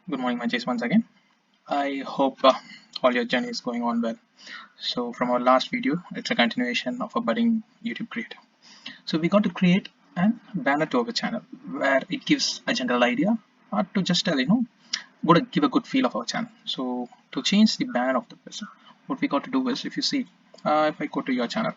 Good morning, Manjesh, once again. I hope all your journey is going on well. So, from our last video, it's a continuation of a budding YouTube creator. So, we got to create an banner to our channel where it gives a general idea or to just tell, good give a good feel of our channel. So, to change the banner of the person, what we got to do is if you see, if I go to your channel,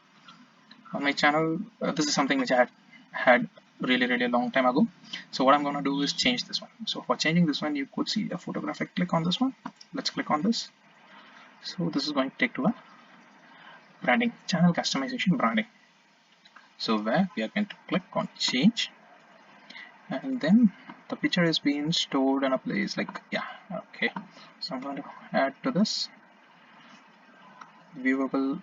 on my channel this is something which I had really a long time ago. So what I'm going to do is change this one. So for changing this one, you could see a photograph. I click on this one. Let's click on this. So this is going to take to a branding, channel customization, branding. So where we are going to click on change, and then the picture is being stored in a place like, yeah, okay. So I'm going to add to this viewable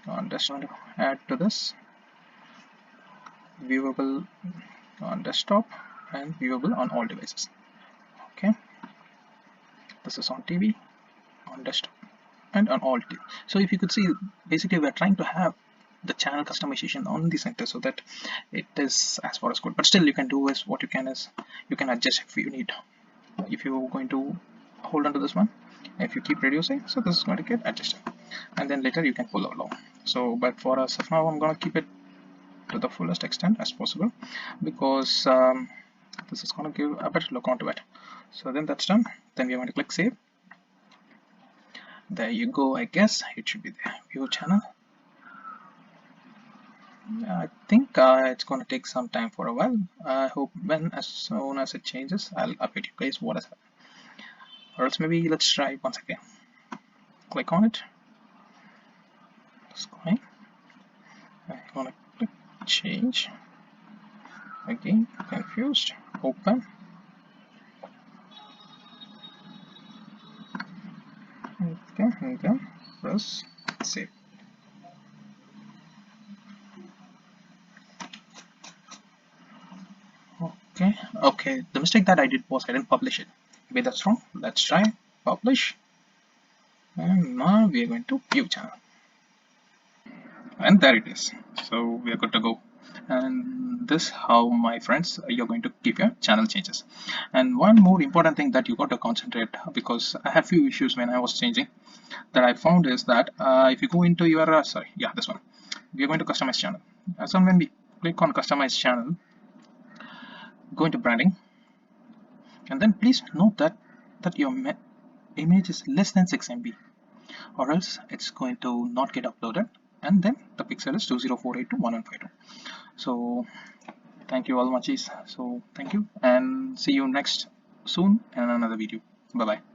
on desktop, add to this viewable on desktop and viewable on all devices. Okay, this is on TV, on desktop, and on all TV. So if you could see, basically we're trying to have the channel customization on the center so that it is as far as good. But still, you can do is what you can is you can adjust if you need. If you're going to hold on to this one, if you keep reducing, so this is going to get adjusted, and then later you can pull along. So, but for us of now, I'm going to keep it to the fullest extent as possible because this is going to give a better look onto it. So then that's done. Then we are going to click save. There you go. I guess it should be there. View channel. I think it's going to take some time for a while. I hope when as soon as it changes, I'll update you guys what has happened. Or else maybe let's try it once again. Click on it. It's going. I'm gonna click change. Again, confused. Open. Okay, and then press save. Okay, the mistake that I did was I didn't publish it. Maybe that's wrong. Let's try publish, and now we are going to view channel, and there it is. So we are good to go. And this how, my friends, you're going to keep your channel changes. And one more important thing that you got to concentrate, because I had few issues when I was changing, that I found is that if you go into your this one, we are going to customize channel. So when we click on customize channel, go into branding, and then please note that your image is less than 6 MB, or else it's going to not get uploaded, and then the pixel is 2048 to 1152. So thank you all muchies. So thank you, and see you next soon in another video. Bye bye.